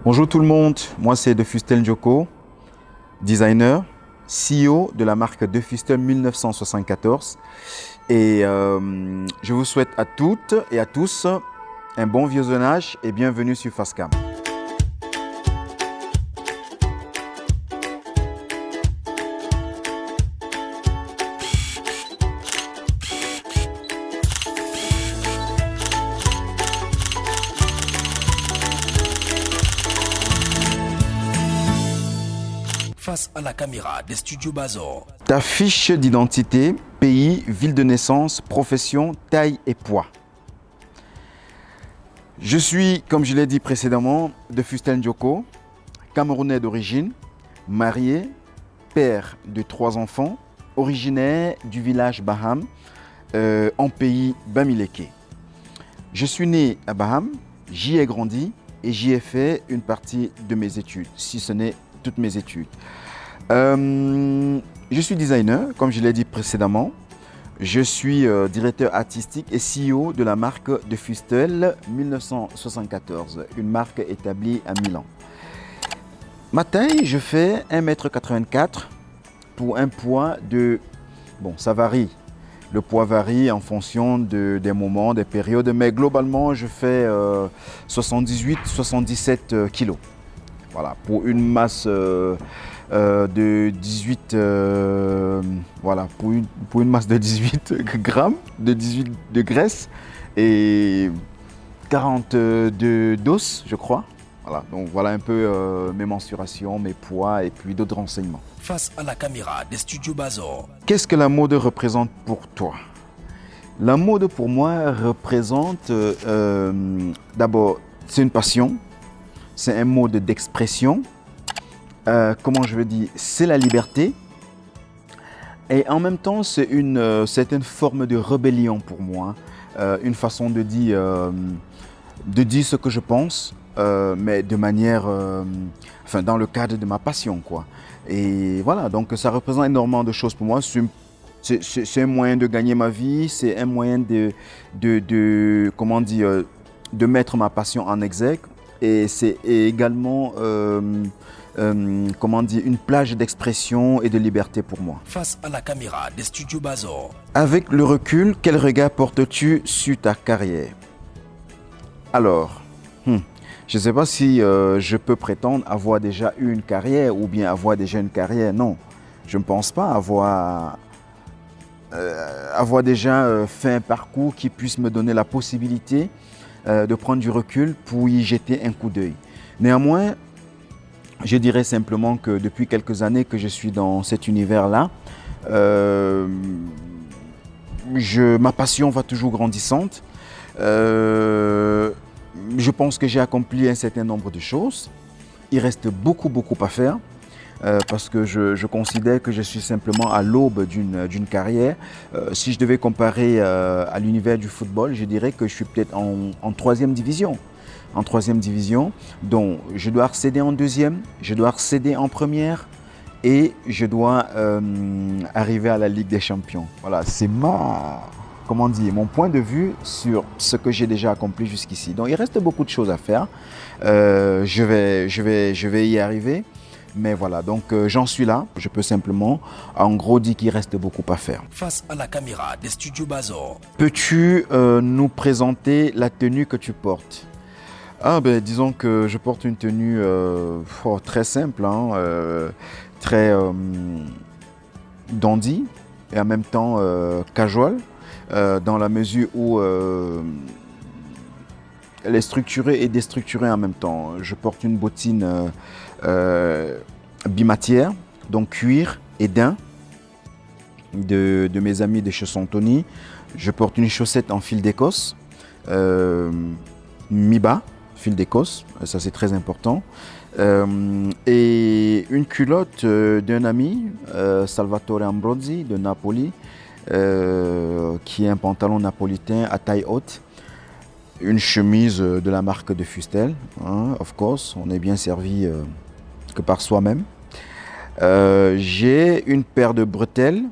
Bonjour tout le monde, moi c'est Defustel Njoko, designer, CEO de la marque Defustel 1974 et je vous souhaite à toutes et à tous un bon visionnage et bienvenue sur Facecam. Face à la caméra des studios Bazor. Ta fiche d'identité, pays, ville de naissance, profession, taille et poids. Je suis, comme je l'ai dit précédemment, Defustel Njoko, camerounais d'origine, marié, père de 3 enfants, originaire du village Baham, en pays Bamileke. Je suis né à Baham, j'y ai grandi et j'y ai fait une partie de mes études, si ce n'est toutes mes études. Je suis designer, comme je l'ai dit précédemment. Je suis directeur artistique et CEO de la marque Defustel 1974, une marque établie à Milan. Ma taille, je fais 1,84 m pour un poids de... Bon, ça varie. Le poids varie en fonction des moments, des périodes, mais globalement, je fais 78-77 kilos. Voilà, pour une masse de 18, voilà, pour une masse de 18 grammes, de 18 de graisse et 40 d'os, je crois. Voilà, donc voilà un peu mes mensurations, mes poids et puis d'autres renseignements. Face à la caméra des studios Bazor. Qu'est-ce que la mode représente pour toi? La mode pour moi représente d'abord, c'est une passion, c'est un mode d'expression. Comment je veux dire, c'est la liberté et en même temps c'est une certaine forme de rébellion pour moi, une façon de dire ce que je pense, mais de manière, enfin dans le cadre de ma passion quoi. Et voilà, donc ça représente énormément de choses pour moi. C'est un moyen de gagner ma vie, c'est un moyen comment dire, de mettre ma passion en exergue et c'est également comment dire, une plage d'expression et de liberté pour moi. Face à la caméra des studios Bazor. Avec le recul, quel regard portes-tu sur ta carrière? Alors, je ne sais pas si je peux prétendre avoir déjà eu une carrière ou bien avoir déjà une carrière. Non, je ne pense pas avoir déjà fait un parcours qui puisse me donner la possibilité de prendre du recul pour y jeter un coup d'œil. Néanmoins, je dirais simplement que depuis quelques années que je suis dans cet univers-là, ma passion va toujours grandissante. Je pense que j'ai accompli un certain nombre de choses. Il reste beaucoup à faire parce que je considère que je suis simplement à l'aube d'une carrière. Si je devais comparer à l'univers du football, je dirais que je suis peut-être en 3e division. En 3e division, donc je dois accéder en 2e, je dois accéder en 1re et je dois arriver à la Ligue des Champions. Voilà, c'est mon point de vue sur ce que j'ai déjà accompli jusqu'ici. Donc il reste beaucoup de choses à faire. Je vais y arriver. Mais voilà, donc j'en suis là. Je peux simplement, en gros, dire qu'il reste beaucoup à faire. Face à la caméra des studios Bazor. Peux-tu nous présenter la tenue que tu portes? Ah ben disons que je porte une tenue très simple, hein, très dandy et en même temps casual, dans la mesure où elle est structurée et déstructurée en même temps. Je porte une bottine bimatière, donc cuir et daim de mes amis de chez Santoni. Je porte une chaussette en fil d'Écosse, mi-bas, fil d'Écosse, ça c'est très important. Et une culotte d'un ami, Salvatore Ambrosi de Napoli, qui est un pantalon napolitain à taille haute. Une chemise de la marque Defustel, hein, of course, on est bien servi que par soi-même. J'ai une paire de bretelles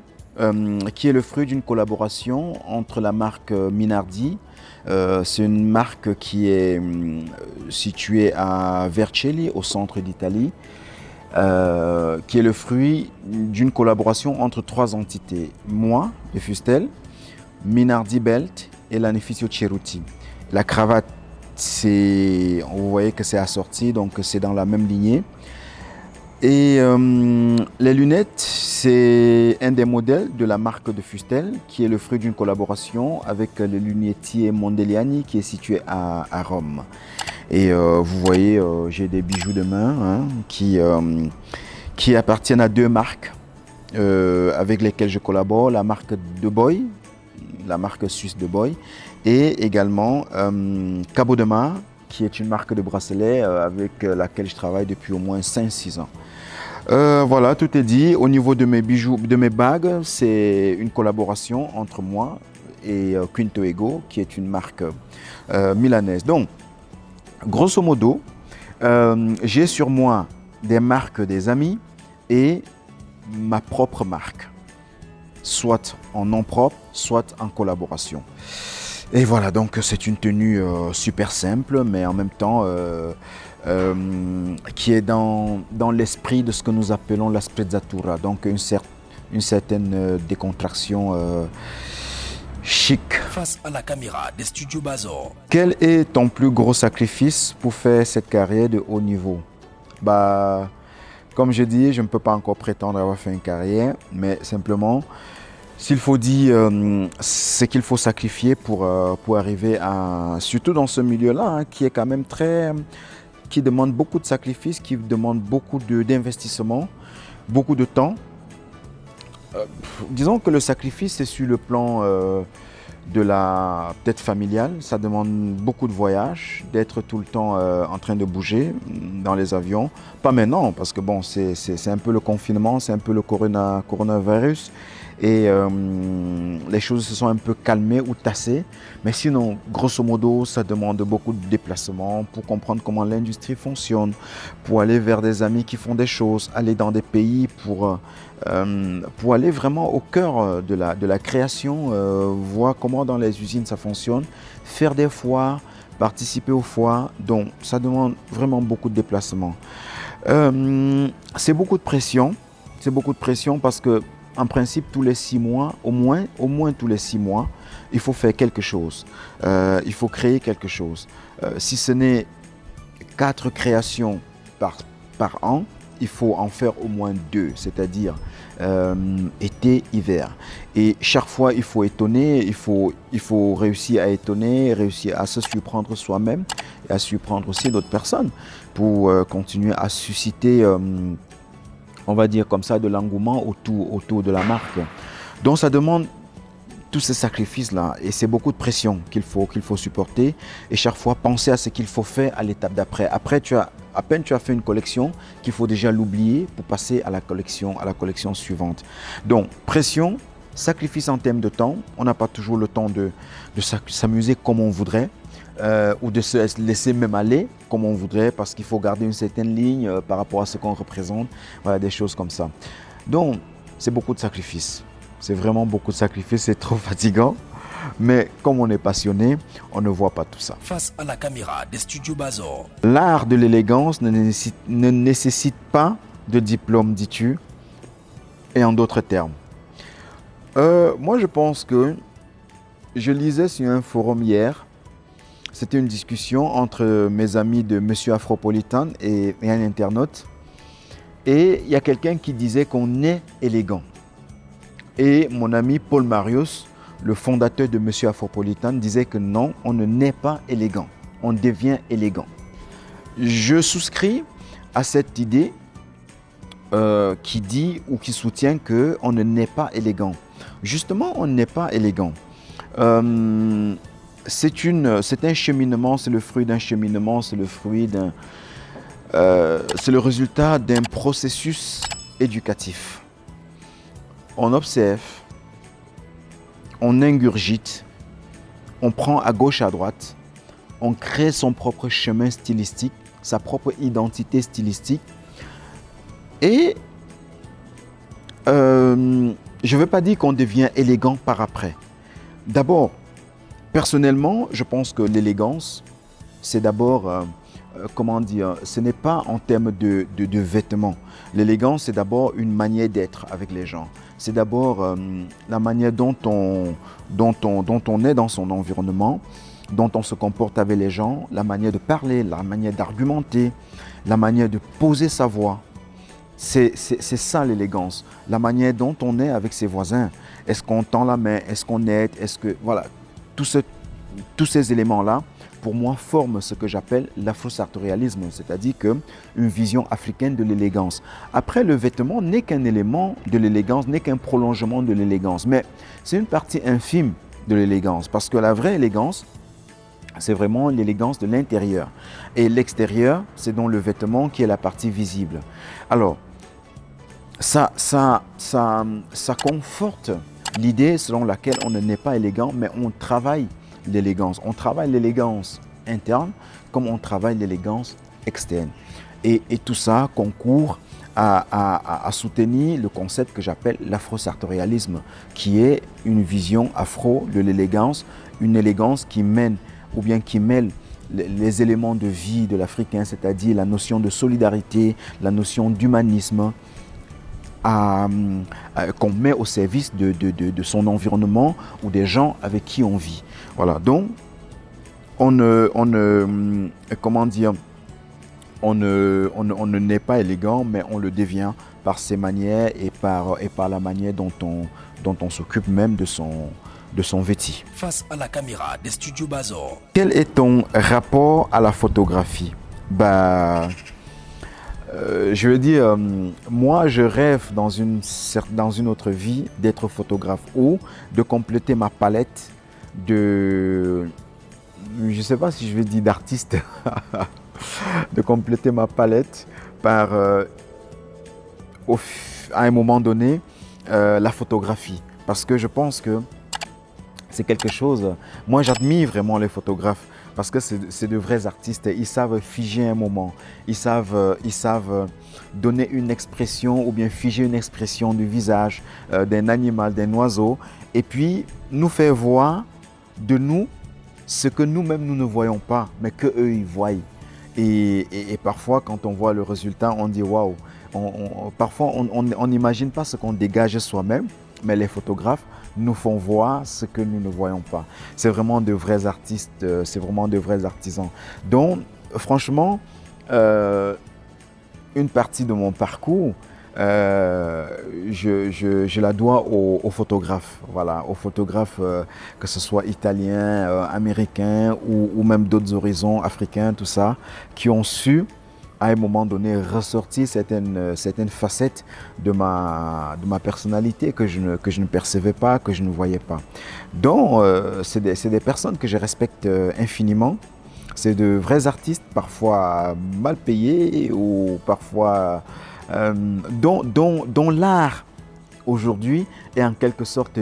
qui est le fruit d'une collaboration entre la marque Minardi. C'est une marque qui est située à Vercelli, au centre d'Italie, qui est le fruit d'une collaboration entre 3 entités. Moi, de Fustel, Minardi Belt et l'Anificio Ceruti. La cravate, vous voyez que c'est assorti, donc c'est dans la même lignée. Et les lunettes, c'est un des modèles de la marque de Fustel, qui est le fruit d'une collaboration avec le lunetier Mondelliani, qui est situé à Rome. Et vous voyez, j'ai des bijoux de main qui appartiennent à 2 marques avec lesquelles je collabore, la marque De Boy, la marque suisse De Boy, et également Cabo de Mar, qui est une marque de bracelet avec laquelle je travaille depuis au moins 5-6 ans. Voilà, tout est dit. Au niveau de mes bijoux, de mes bagues, c'est une collaboration entre moi et Quinto Ego, qui est une marque milanaise. Donc, grosso modo, j'ai sur moi des marques des amis et ma propre marque, soit en nom propre, soit en collaboration. Et voilà, donc c'est une tenue super simple, mais en même temps qui est dans l'esprit de ce que nous appelons la sprezzatura, donc une certaine décontraction chic. Face à la caméra des studios Bazor. Quel est ton plus gros sacrifice pour faire cette carrière de haut niveau? Comme je dis, je ne peux pas encore prétendre avoir fait une carrière, mais simplement, s'il faut dire, c'est qu'il faut sacrifier pour arriver à, surtout dans ce milieu-là, hein, qui est quand même qui demande beaucoup de sacrifices, qui demande beaucoup d'investissement, beaucoup de temps. Disons que le sacrifice, c'est sur le plan de la tête familiale. Ça demande beaucoup de voyages, d'être tout le temps en train de bouger dans les avions. Pas maintenant, parce que bon, c'est un peu le confinement, c'est un peu le coronavirus. Et les choses se sont un peu calmées ou tassées. Mais sinon, grosso modo, ça demande beaucoup de déplacements pour comprendre comment l'industrie fonctionne, pour aller vers des amis qui font des choses, aller dans des pays pour aller vraiment au cœur de la création, voir comment dans les usines ça fonctionne, faire des foires, participer aux foires. Donc, ça demande vraiment beaucoup de déplacements. C'est beaucoup de pression. C'est beaucoup de pression parce que en principe, tous les 6 mois, au moins tous les 6 mois, il faut faire quelque chose. Il faut créer quelque chose. Si ce n'est 4 créations par an, il faut en faire au moins 2, c'est-à-dire été, hiver. Et chaque fois, il faut étonner, il faut réussir à étonner, réussir à se surprendre soi-même et à surprendre aussi d'autres personnes pour continuer à susciter on va dire comme ça, de l'engouement autour de la marque. Donc ça demande tous ces sacrifices-là et c'est beaucoup de pression qu'il faut supporter et chaque fois penser à ce qu'il faut faire à l'étape d'après. Après, à peine tu as fait une collection qu'il faut déjà l'oublier pour passer à la collection suivante. Donc pression, sacrifice en termes de temps. On n'a pas toujours le temps de s'amuser comme on voudrait. Ou de se laisser même aller comme on voudrait parce qu'il faut garder une certaine ligne par rapport à ce qu'on représente, voilà, des choses comme ça. Donc c'est beaucoup de sacrifices, c'est vraiment beaucoup de sacrifices, c'est trop fatigant, mais comme on est passionné, on ne voit pas tout ça. Face à la caméra des studios Bazor. L'art de l'élégance ne nécessite pas de diplôme, dis-tu, et en d'autres termes. Moi je pense que je lisais sur un forum hier. C'était une discussion entre mes amis de Monsieur Afropolitan et un internaute. Et il y a quelqu'un qui disait qu'on est élégant. Et mon ami Paul Marius, le fondateur de Monsieur Afropolitan, disait que non, on ne naît pas élégant. On devient élégant. Je souscris à cette idée qui dit ou qui soutient qu'on ne naît pas élégant. Justement, on n'est pas élégant. C'est un cheminement, c'est le fruit d'un cheminement, c'est le résultat d'un processus éducatif. On observe, on ingurgite, on prend à gauche, à droite, on crée son propre chemin stylistique, sa propre identité stylistique. Et je ne veux pas dire qu'on devient élégant par après. D'abord, personnellement, je pense que l'élégance, c'est d'abord, comment dire, ce n'est pas en termes de vêtements. L'élégance, c'est d'abord une manière d'être avec les gens. C'est d'abord la manière dont on est dans son environnement, dont on se comporte avec les gens, la manière de parler, la manière d'argumenter, la manière de poser sa voix. C'est ça l'élégance, la manière dont on est avec ses voisins. Est-ce qu'on tend la main, est-ce qu'on aide, est-ce que... Voilà, tous ces éléments-là, pour moi, forment ce que j'appelle l'afro-sartorialisme, c'est-à-dire une vision africaine de l'élégance. Après, le vêtement n'est qu'un élément de l'élégance, n'est qu'un prolongement de l'élégance, mais c'est une partie infime de l'élégance, parce que la vraie élégance, c'est vraiment l'élégance de l'intérieur. Et l'extérieur, c'est donc le vêtement qui est la partie visible. Alors, ça conforte l'idée selon laquelle on n'est pas élégant, mais on travaille l'élégance. On travaille l'élégance interne comme on travaille l'élégance externe. Et tout ça concourt à soutenir le concept que j'appelle l'afro-sartorialisme, qui est une vision afro de l'élégance, une élégance qui mène ou bien qui mêle les éléments de vie de l'Africain, c'est-à-dire la notion de solidarité, la notion d'humanisme, qu'on met au service de son environnement ou des gens avec qui on vit. Voilà, donc on ne n'est pas élégant, mais on le devient par ses manières et par la manière dont on s'occupe même de son vêti. Face à la caméra des studios Bazor. Quel est ton rapport à la photographie? Je veux dire, moi je rêve dans une autre vie d'être photographe ou de compléter ma palette je ne sais pas si je vais dire d'artiste, de compléter ma palette par, à un moment donné, la photographie. Parce que je pense que c'est quelque chose, moi j'admire vraiment les photographes parce que c'est de vrais artistes, ils savent figer un moment, ils savent donner une expression ou bien figer une expression du visage d'un animal, d'un oiseau et puis nous faire voir de nous ce que nous-mêmes nous ne voyons pas mais qu'eux ils voient. Et parfois quand on voit le résultat on dit waouh, parfois on n'imagine pas ce qu'on dégage soi-même, mais les photographes nous font voir ce que nous ne voyons pas. C'est vraiment de vrais artistes, c'est vraiment de vrais artisans. Donc, franchement, une partie de mon parcours, je la dois aux photographes. Voilà, aux photographes, que ce soit italiens, américains ou même d'autres horizons africains, tout ça, qui ont su à un moment donné ressortir certaines facettes de ma personnalité que je ne percevais pas, que je ne voyais pas. Donc, c'est des personnes que je respecte infiniment. C'est de vrais artistes, parfois mal payés ou parfois dont l'art aujourd'hui est en quelque sorte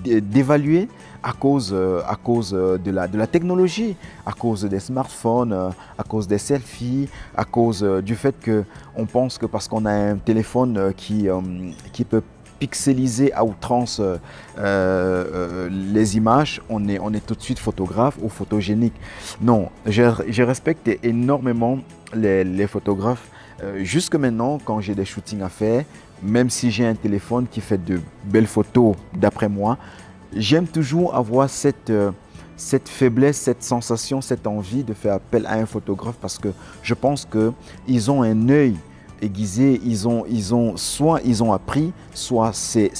dévalué à cause de la technologie, à cause des smartphones, à cause des selfies, à cause du fait qu'on pense que parce qu'on a un téléphone qui peut pixeliser à outrance les images, on est tout de suite photographe ou photogénique. Non, je respecte énormément les photographes. Jusque maintenant, quand j'ai des shootings à faire, même si j'ai un téléphone qui fait de belles photos d'après moi, j'aime toujours avoir cette faiblesse, cette sensation, cette envie de faire appel à un photographe parce que je pense qu'ils ont un œil aiguisé, soit ils ont appris, soit c'est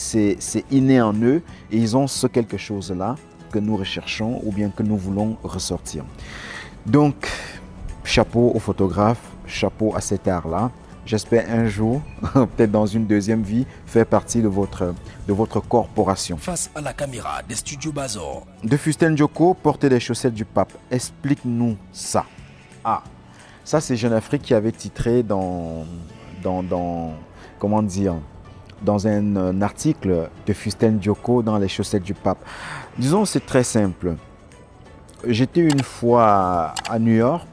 inné en eux et ils ont ce quelque chose-là que nous recherchons ou bien que nous voulons ressortir. Donc, chapeau aux photographes, chapeau à cet art-là. J'espère un jour, peut-être dans une deuxième vie, faire partie de votre corporation. Face à la caméra des studios Bazor. De Fustel Ndioko, porter les chaussettes du pape. Explique-nous ça. Ah, ça c'est Jeune Afrique qui avait titré dans un article de Fustel Ndioko dans les chaussettes du pape. Disons, c'est très simple. J'étais une fois à New York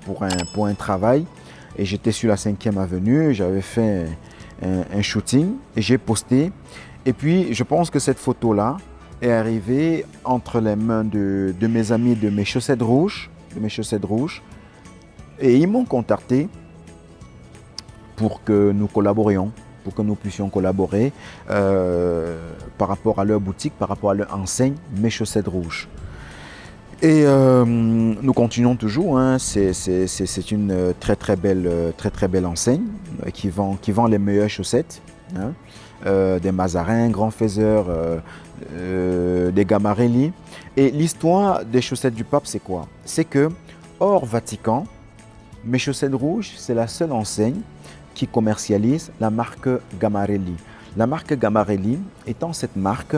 pour un travail. Et j'étais sur la 5e avenue, j'avais fait un shooting et j'ai posté. Et puis, je pense que cette photo-là est arrivée entre les mains de mes amis de mes chaussettes rouges. Et ils m'ont contacté pour que nous collaborions, pour que nous puissions collaborer par rapport à leur boutique, par rapport à leur enseigne, mes chaussettes rouges. Et nous continuons toujours, hein. C'est une très belle enseigne qui vend les meilleures chaussettes, hein. Des Mazarins, Grand Faiseur, des Gamarelli. Et l'histoire des chaussettes du pape, c'est quoi? C'est que, hors Vatican, mes chaussettes rouges, c'est la seule enseigne qui commercialise la marque Gamarelli. La marque Gamarelli étant cette marque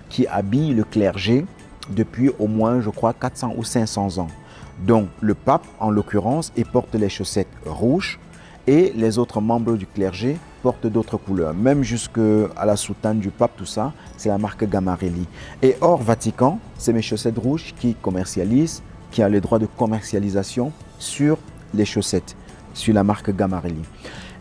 qui habille le clergé depuis au moins, je crois, 400 ou 500 ans. Donc, le pape, en l'occurrence, il porte les chaussettes rouges et les autres membres du clergé portent d'autres couleurs. Même jusqu'à la soutane du pape, tout ça, c'est la marque Gamarelli. Et hors Vatican, c'est mes chaussettes rouges qui commercialisent, qui a le droit de commercialisation sur les chaussettes, sur la marque Gamarelli.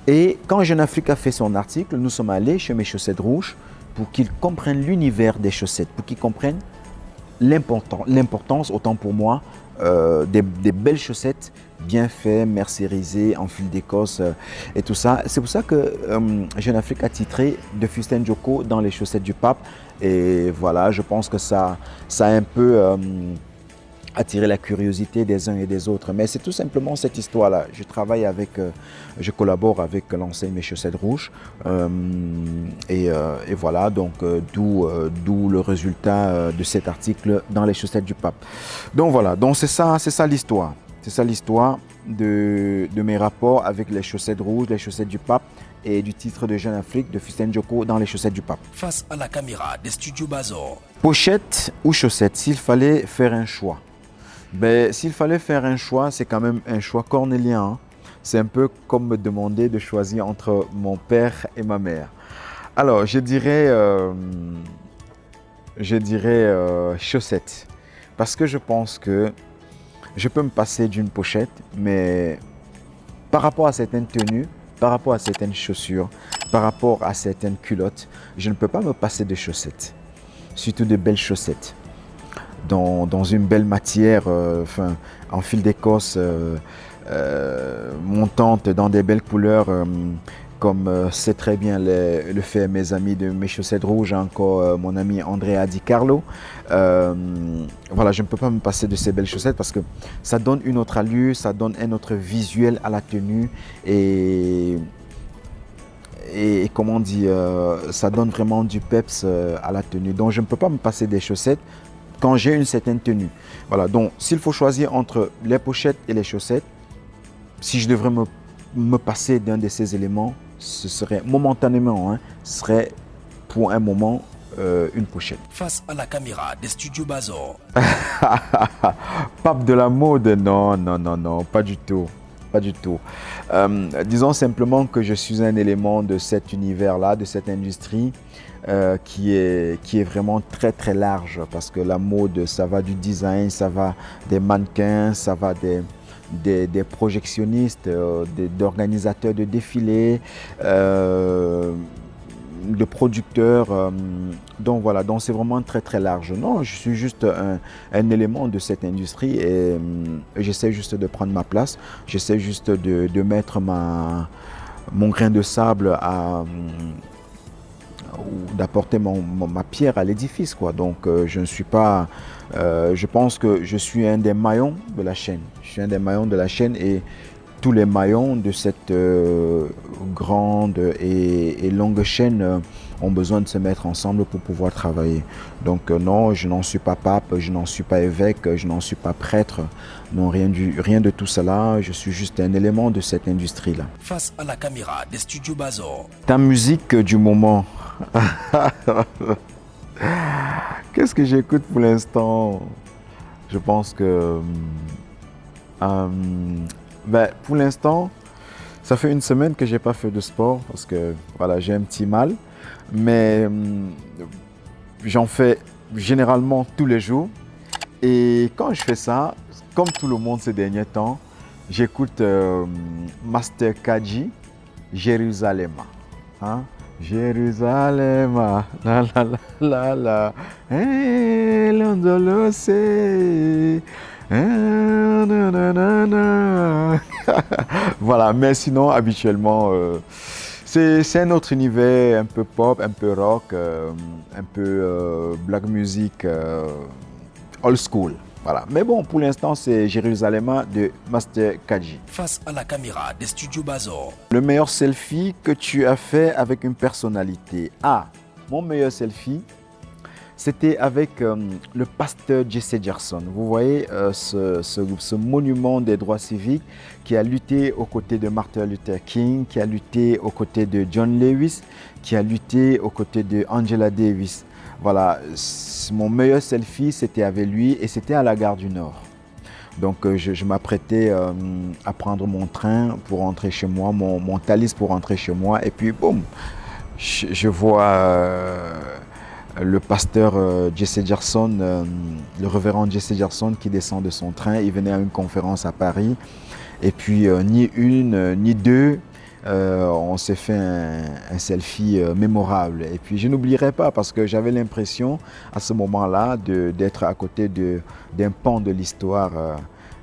Et quand Jeune Afrique a fait son article, nous sommes allés chez mes chaussettes rouges pour qu'ils comprennent l'univers des chaussettes, pour qu'ils comprennent l'importance, autant pour moi, des belles chaussettes bien faites, mercérisées, en fil d'Écosse et tout ça. C'est pour ça que Jeune Afrique a titré de Fusten Djoko dans les chaussettes du pape. Et voilà, je pense que ça a un peu attiré la curiosité des uns et des autres. Mais c'est tout simplement cette histoire-là. Je collabore avec l'enseigne Mes Chaussettes Rouges. Et voilà, donc d'où le résultat de cet article dans les chaussettes du pape. Donc voilà, donc c'est ça l'histoire. C'est ça l'histoire de mes rapports avec les chaussettes rouges, les chaussettes du pape et du titre de Jeune Afrique de Fusten Djoko dans les chaussettes du pape. Face à la caméra des studios Bazor. Pochette ou chaussettes, s'il fallait faire un choix. Ben, s'il fallait faire un choix, c'est quand même un choix cornélien, hein. C'est un peu comme me demander de choisir entre mon père et ma mère. Alors, je dirais chaussettes. Parce que je pense que je peux me passer d'une pochette, mais par rapport à certaines tenues, par rapport à certaines chaussures, par rapport à certaines culottes, je ne peux pas me passer de chaussettes. Surtout de belles chaussettes. Dans une belle matière, en fil d'Écosse, montante dans des belles couleurs, comme c'est très bien le fait mes amis de Mes Chaussettes Rouges, encore mon ami Andrea Di Carlo. Voilà, je ne peux pas me passer de ces belles chaussettes parce que ça donne une autre allure, ça donne un autre visuel à la tenue et comment on dit, ça donne vraiment du peps à la tenue. Donc je ne peux pas me passer des chaussettes quand j'ai une certaine tenue. Voilà, donc s'il faut choisir entre les pochettes et les chaussettes, si je devrais me passer d'un de ces éléments, ce serait momentanément, hein, ce serait pour un moment une pochette. Face à la caméra des studios Bazor. Pape de la mode, non, pas du tout. Pas du tout. Disons simplement que je suis un élément de cet univers-là, de cette industrie qui est vraiment très large parce que la mode, ça va du design, ça va des mannequins, ça va des projectionnistes, d'organisateurs de défilés, de producteurs. Donc voilà, donc c'est vraiment très large. Non, je suis juste un élément de cette industrie et j'essaie juste de prendre ma place. J'essaie juste de mettre mon grain de sable ou d'apporter ma pierre à l'édifice, quoi. Donc je ne suis pas... je pense que je suis un des maillons de la chaîne. Je suis un des maillons de la chaîne et tous les maillons de cette grande et longue chaîne ont besoin de se mettre ensemble pour pouvoir travailler. Donc non, je n'en suis pas pape, je n'en suis pas évêque, je n'en suis pas prêtre. Non, rien de tout cela. Je suis juste un élément de cette industrie-là. Face à la caméra des studios Bazor. Ta musique du moment. Qu'est-ce que j'écoute pour l'instant? Je pense que... pour l'instant, ça fait une semaine que je n'ai pas fait de sport parce que voilà, j'ai un petit mal. Mais j'en fais généralement tous les jours. Et quand je fais ça, comme tout le monde ces derniers temps, j'écoute Master Kaji, Jérusalem. Hein? Jérusalem, la la la la la, l'Andalose, na, na, na, na. Voilà, mais sinon, habituellement, c'est un autre univers, un peu pop, un peu rock, un peu black music, old school. Voilà. Mais bon, pour l'instant, c'est Jérusalem de Master Kaji. Face à la caméra des studios Bazor. Le meilleur selfie que tu as fait avec une personnalité. Ah, mon meilleur selfie, c'était avec le pasteur Jesse Jackson. Vous voyez ce monument des droits civiques qui a lutté aux côtés de Martin Luther King, qui a lutté aux côtés de John Lewis, qui a lutté aux côtés de Angela Davis. Voilà, mon meilleur selfie, c'était avec lui et c'était à la gare du Nord. Donc je m'apprêtais à prendre mon train pour rentrer chez moi, mon Thalys pour rentrer chez moi. Et puis, boum, je vois le pasteur Jesse Jackson, le révérend Jesse Jackson qui descend de son train. Il venait à une conférence à Paris. Et puis, ni une, ni deux, on s'est fait un selfie mémorable. Et puis, je n'oublierai pas parce que j'avais l'impression à ce moment-là d'être à côté d'un pan de l'histoire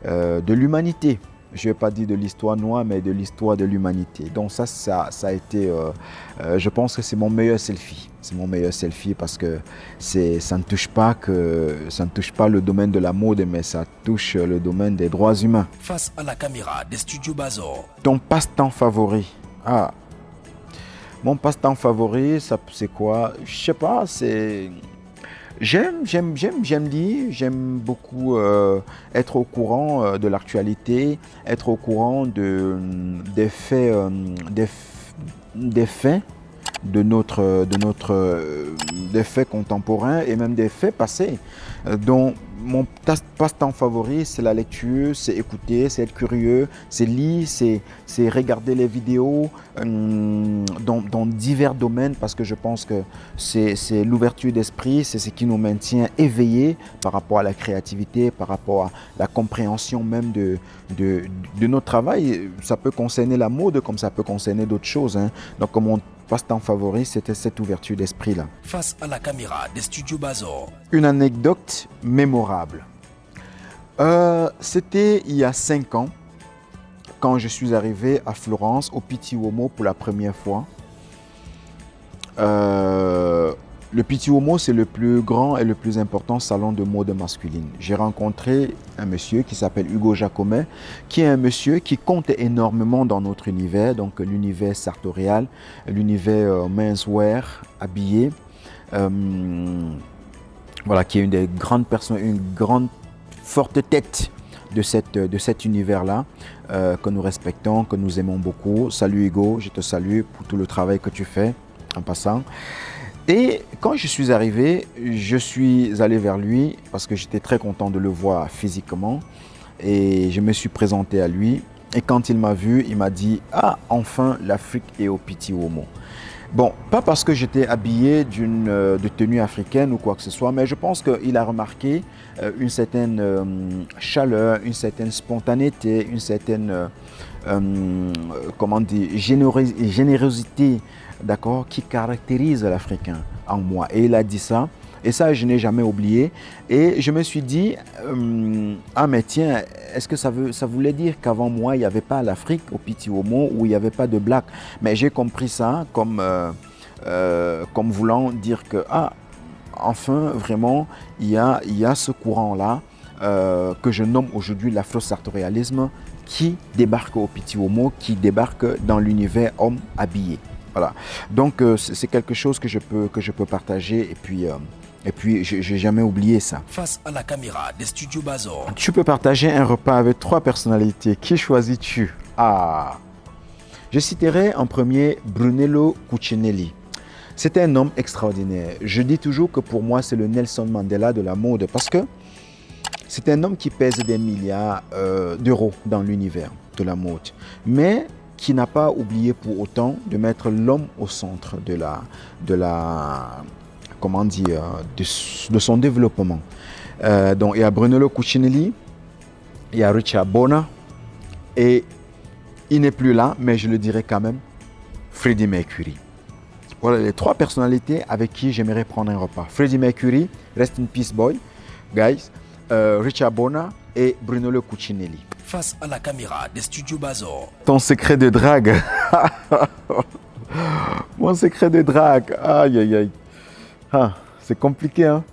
de l'humanité. Je ne vais pas dire de l'histoire noire, mais de l'histoire de l'humanité. Donc ça a été, je pense que c'est mon meilleur selfie. C'est mon meilleur selfie parce que ça ne touche pas le domaine de la mode, mais ça touche le domaine des droits humains. Face à la caméra des studios Bazor. Ton passe-temps favori? Ah, mon passe-temps favori, c'est quoi? Je sais pas, c'est... J'aime lire, j'aime beaucoup être au courant de l'actualité, être au courant des faits, des faits contemporains et même des faits passés. Donc, mon passe-temps favori, c'est la lecture, c'est écouter, c'est être curieux, c'est lire, c'est regarder les vidéos dans divers domaines parce que je pense que c'est l'ouverture d'esprit, c'est ce qui nous maintient éveillés par rapport à la créativité, par rapport à la compréhension même de notre travail. Ça peut concerner la mode comme ça peut concerner d'autres choses. Hein. Donc, mon passe-temps favori, c'était cette ouverture d'esprit-là. Face à la caméra des studios Bazor. Une anecdote mémorable. C'était il y a 5 ans, quand je suis arrivé à Florence, au Pitti Uomo pour la première fois. Le Pitti Uomo, c'est le plus grand et le plus important salon de mode masculine. J'ai rencontré un monsieur qui s'appelle Hugo Jacomet, qui est un monsieur qui compte énormément dans notre univers, donc l'univers sartorial, l'univers menswear, habillé. Voilà, qui est une des grandes personnes, une grande forte tête de cet univers-là, que nous respectons, que nous aimons beaucoup. Salut Hugo, je te salue pour tout le travail que tu fais en passant. Et quand je suis arrivé, je suis allé vers lui parce que j'étais très content de le voir physiquement et je me suis présenté à lui. Et quand il m'a vu, il m'a dit « Ah, enfin, l'Afrique est au Pitti Uomo ». Bon, pas parce que j'étais habillé de tenue africaine ou quoi que ce soit, mais je pense qu'il a remarqué une certaine chaleur, une certaine spontanéité, une certaine générosité, d'accord, qui caractérise l'Africain en moi. Et il a dit ça, et ça je n'ai jamais oublié. Et je me suis dit, ah mais tiens, est-ce que ça voulait dire qu'avant moi, il n'y avait pas l'Afrique au Pitti Uomo, où il n'y avait pas de black? Mais j'ai compris ça comme voulant dire que, ah, enfin, vraiment, il y a ce courant-là que je nomme aujourd'hui l'afro-sartorialisme qui débarque au Pitti Uomo, qui débarque dans l'univers homme habillé. Voilà. Donc, c'est quelque chose que je peux partager et puis, je n'ai jamais oublié ça. Face à la caméra des studios Bazor. Tu peux partager un repas avec 3 personnalités. Qui choisis-tu? Ah, je citerai en premier Brunello Cucinelli. C'est un homme extraordinaire. Je dis toujours que pour moi, c'est le Nelson Mandela de la mode parce que c'est un homme qui pèse des milliards d'euros dans l'univers de la mode. Mais qui n'a pas oublié pour autant de mettre l'homme au centre de son développement. Donc il y a Brunello Cucinelli, il y a Richard Bona et il n'est plus là, mais je le dirai quand même, Freddie Mercury. Voilà les 3 personnalités avec qui j'aimerais prendre un repas. Freddie Mercury, Rest in Peace Boy, guys, Richard Bona et Brunello Cucinelli. Face à la caméra des studios Bazor. Ton secret de drague. Mon secret de drague. Aïe, aïe, aïe. Ah, c'est compliqué, hein.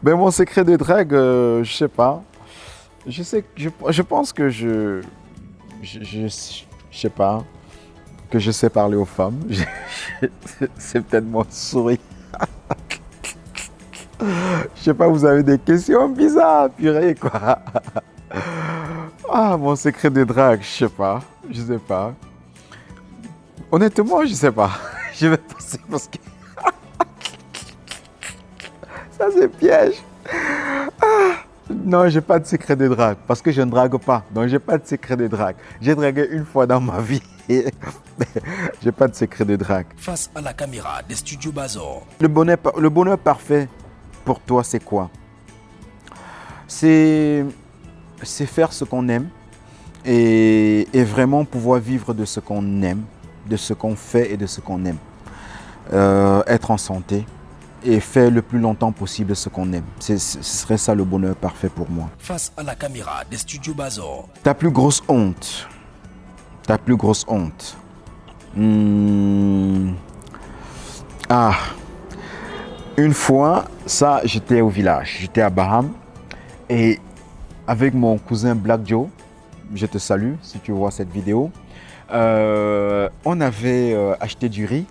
Mais mon secret de drague, je sais pas. Je pense que je sais pas, que je sais parler aux femmes. C'est peut-être mon sourire. Je sais pas, vous avez des questions bizarres, purée, quoi. Ah, mon secret de drague, je sais pas. Honnêtement, je sais pas. Je vais passer parce que ça c'est piège. Ah, non, j'ai pas de secret de drague parce que je ne drague pas. Donc j'ai pas de secret de drague. J'ai dragué une fois dans ma vie. J'ai pas de secret de drague. Face à la caméra des studios Bazor. Le bonheur parfait pour toi, c'est quoi? C'est faire ce qu'on aime et vraiment pouvoir vivre de ce qu'on aime, de ce qu'on fait et de ce qu'on aime. Être en santé et faire le plus longtemps possible ce qu'on aime. Ce serait ça le bonheur parfait pour moi. Face à la caméra des studios Bazor. Ta plus grosse honte. Ta plus grosse honte. Ah. Une fois, ça, j'étais au village. J'étais à Baham. Et avec mon cousin Black Joe, je te salue si tu vois cette vidéo, on avait acheté du riz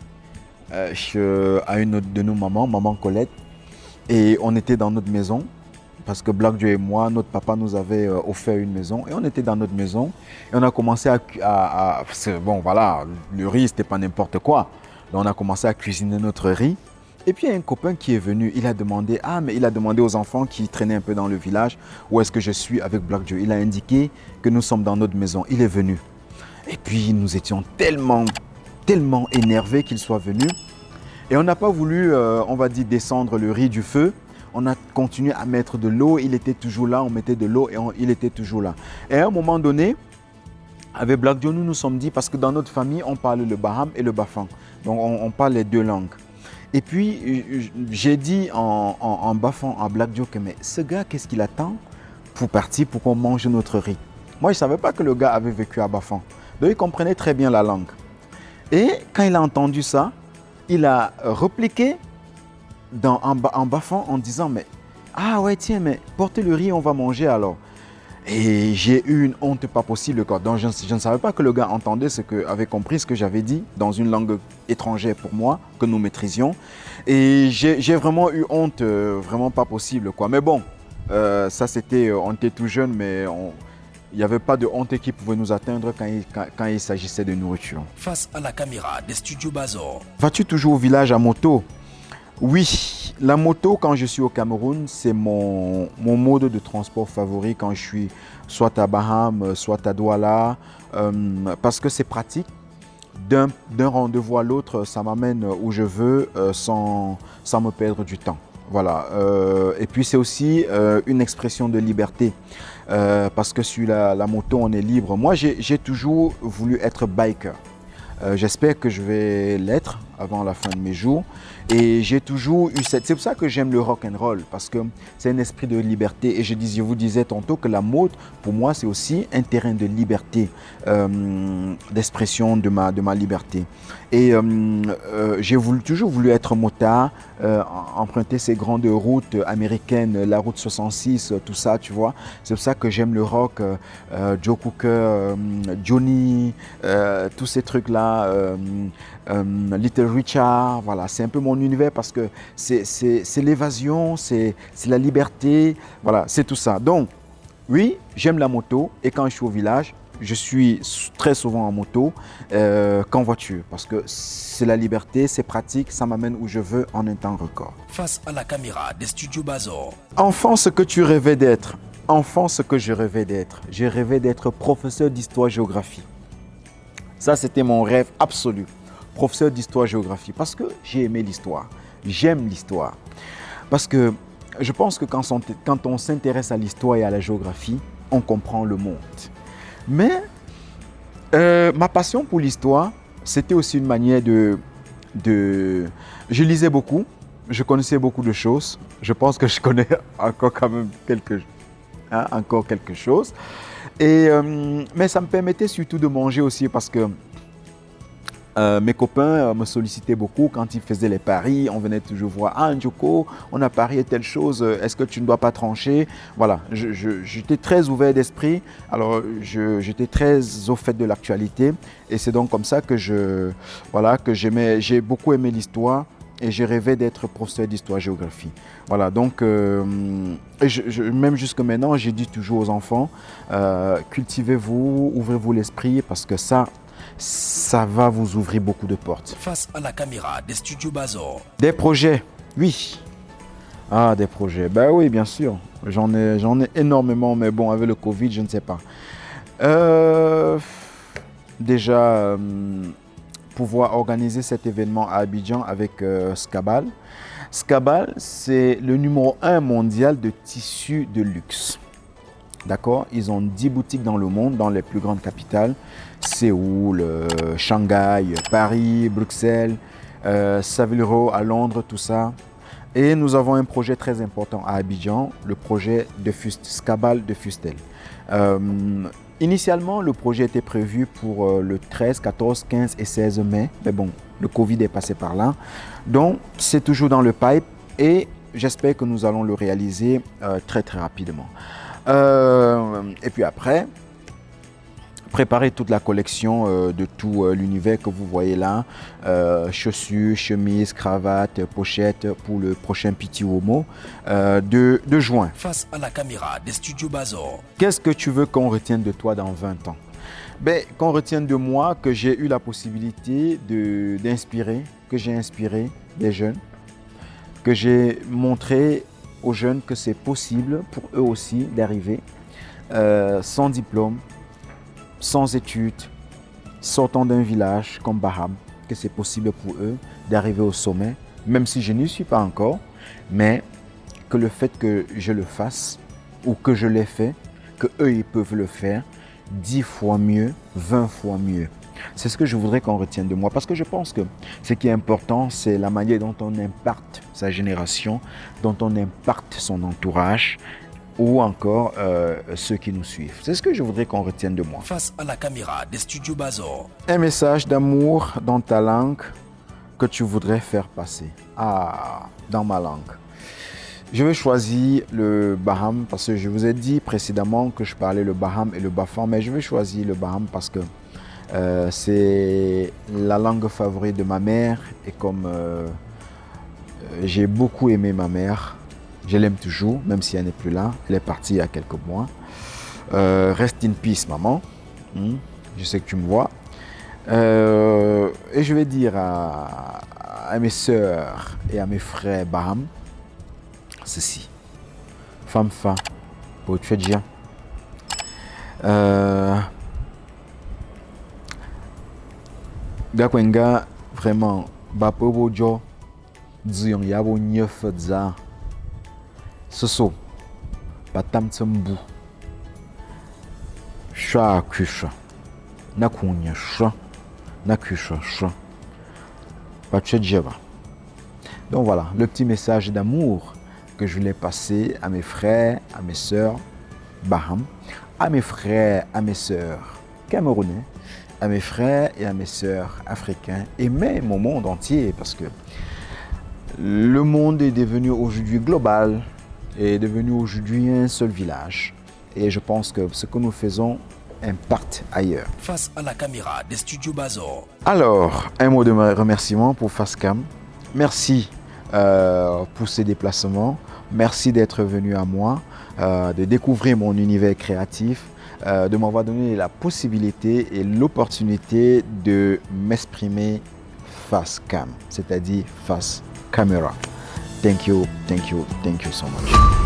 à une de nos mamans, maman Colette, et on était dans notre maison parce que Black Joe et moi, notre papa nous avait offert une maison et on était dans notre maison et on a commencé bon voilà, le riz c'était pas n'importe quoi, donc on a commencé à cuisiner notre riz. Et puis il y a un copain qui est venu, il a demandé aux enfants qui traînaient un peu dans le village où est-ce que je suis avec Black Joe. Il a indiqué que nous sommes dans notre maison, il est venu. Et puis nous étions tellement énervés qu'il soit venu. Et on n'a pas voulu, on va dire, descendre le riz du feu. On a continué à mettre de l'eau, il était toujours là, on mettait de l'eau et il était toujours là. Et à un moment donné, avec Black Joe, nous nous sommes dit, parce que dans notre famille, on parle le Baham et le Bafang. Donc on parle les 2 langues. Et puis, j'ai dit en Bafang à Black Joe que mais ce gars, qu'est-ce qu'il attend pour partir, pour qu'on mange notre riz? Moi, je ne savais pas que le gars avait vécu à Bafang. Donc, il comprenait très bien la langue. Et quand il a entendu ça, il a répliqué en Bafang en disant mais ah ouais, tiens, mais portez le riz, on va manger alors. Et j'ai eu une honte pas possible. Donc je ne savais pas que le gars entendait avait compris ce que j'avais dit dans une langue étrangère pour moi, que nous maîtrisions. Et j'ai vraiment eu honte, vraiment pas possible, quoi. Mais bon, ça c'était, on était tout jeune, mais il n'y avait pas de honte qui pouvait nous atteindre quand il s'agissait de nourriture. Face à la caméra des studios Bazor. Vas-tu toujours au village à moto? Oui, la moto quand je suis au Cameroun, c'est mon mode de transport favori quand je suis soit à Baham, soit à Douala, parce que c'est pratique. D'un rendez-vous à l'autre, ça m'amène où je veux sans me perdre du temps. Voilà. Et puis c'est aussi une expression de liberté, parce que sur la moto, on est libre. Moi, j'ai toujours voulu être biker. J'espère que je vais l'être avant la fin de mes jours. Et j'ai toujours eu c'est pour ça que j'aime le rock and roll, parce que c'est un esprit de liberté. Et je vous disais tantôt que la mode, pour moi, c'est aussi un terrain de liberté, d'expression de ma liberté. Et j'ai toujours voulu être motard, emprunter ces grandes routes américaines, la route 66, tout ça, tu vois. C'est pour ça que j'aime le rock, Joe Cooker, Johnny, tous ces trucs-là, Little Richard, voilà, c'est un peu mon univers parce que c'est l'évasion, c'est la liberté, voilà, c'est tout ça. Donc, oui, j'aime la moto et quand je suis au village, je suis très souvent en moto qu'en voiture parce que c'est la liberté, c'est pratique, ça m'amène où je veux en un temps record. Face à la caméra des studios Bazor. Enfant, ce que tu rêvais d'être. Enfant, ce que je rêvais d'être. Je rêvais d'être professeur d'histoire-géographie. Ça, c'était mon rêve absolu. Professeur d'histoire-géographie, parce que j'ai aimé l'histoire. J'aime l'histoire. Parce que je pense que quand on s'intéresse à l'histoire et à la géographie, on comprend le monde. Mais ma passion pour l'histoire, c'était aussi une manière de... Je lisais beaucoup, je connaissais beaucoup de choses. Je pense que je connais encore quand même encore quelque chose. Mais ça me permettait surtout de manger aussi parce que mes copains me sollicitaient beaucoup quand ils faisaient les paris. On venait toujours voir, ah Ndjoko, on a parié telle chose, est-ce que tu ne dois pas trancher? Voilà, j'étais très ouvert d'esprit, alors j'étais très au fait de l'actualité et c'est donc comme ça que j'ai beaucoup aimé l'histoire et j'ai rêvé d'être professeur d'histoire-géographie. Voilà, donc même jusque maintenant, j'ai dit toujours aux enfants, cultivez-vous, ouvrez-vous l'esprit parce que ça va vous ouvrir beaucoup de portes. Face à la caméra des studios Bazor. Des projets, oui. Ah, des projets, ben oui, bien sûr. J'en ai énormément, mais bon, avec le Covid, je ne sais pas. Déjà, pouvoir organiser cet événement à Abidjan avec Skabal. Skabal, c'est le numéro 1 mondial de tissus de luxe. D'accord? Ils ont 10 boutiques dans le monde, dans les plus grandes capitales. Séoul, Shanghai, Paris, Bruxelles, Savile Row à Londres, tout ça. Et nous avons un projet très important à Abidjan, le projet de Skabal de Fustel. Initialement, le projet était prévu pour le 13, 14, 15 et 16 mai. Mais bon, le Covid est passé par là. Donc, c'est toujours dans le pipe et j'espère que nous allons le réaliser très très rapidement. Et puis après, préparer toute la collection de tout l'univers que vous voyez là, chaussures, chemises, cravates, pochettes pour le prochain Petit Homo de juin. Face à la caméra des studios Bazor. Qu'est-ce que tu veux qu'on retienne de toi dans 20 ans? Ben, qu'on retienne de moi que j'ai eu la possibilité d'inspirer, que j'ai inspiré des jeunes, que j'ai montré aux jeunes que c'est possible pour eux aussi d'arriver sans diplôme, sans études, sortant d'un village comme Baham, que c'est possible pour eux d'arriver au sommet, même si je n'y suis pas encore, mais que le fait que je le fasse ou que je l'ai fait, que eux ils peuvent le faire 10 fois mieux, 20 fois mieux. C'est ce que je voudrais qu'on retienne de moi parce que je pense que ce qui est important, c'est la manière dont on impacte sa génération, dont on impacte son entourage ou encore ceux qui nous suivent. C'est ce que je voudrais qu'on retienne de moi. Face à la caméra des studios Bazor. Un message d'amour dans ta langue que tu voudrais faire passer. Ah, dans ma langue. Je vais choisir le Baham parce que je vous ai dit précédemment que je parlais le Baham et le Bafang, mais je vais choisir le Baham parce que c'est la langue favorite de ma mère et comme j'ai beaucoup aimé ma mère, je l'aime toujours, même si elle n'est plus là, elle est partie il y a quelques mois. Rest in peace, maman. Je sais que tu me vois. Et je vais dire à mes sœurs et à mes frères Baham ceci. Femme fa, pour te faire dire. Gakwenga, vraiment, Bapobo Jo, Zion Yabo Nyefza. Soso, Batam Tsambu, Sha Kusha, Nakunya Sha, Nakusha Sha, Pachedjeva. Donc voilà, le petit message d'amour que je voulais passer à mes frères, à mes sœurs, Baham, à mes frères, à mes sœurs camerounais, à mes frères et à mes sœurs africains et même au monde entier parce que le monde est devenu aujourd'hui global, est devenu aujourd'hui un seul village et je pense que ce que nous faisons impacte ailleurs. Face à la caméra des studios Bazor. Alors, un mot de remerciement pour Fascam. Merci pour ces déplacements. Merci d'être venu à moi, de découvrir mon univers créatif, de m'avoir donné la possibilité et l'opportunité de m'exprimer face cam, c'est-à-dire face caméra. Thank you so much.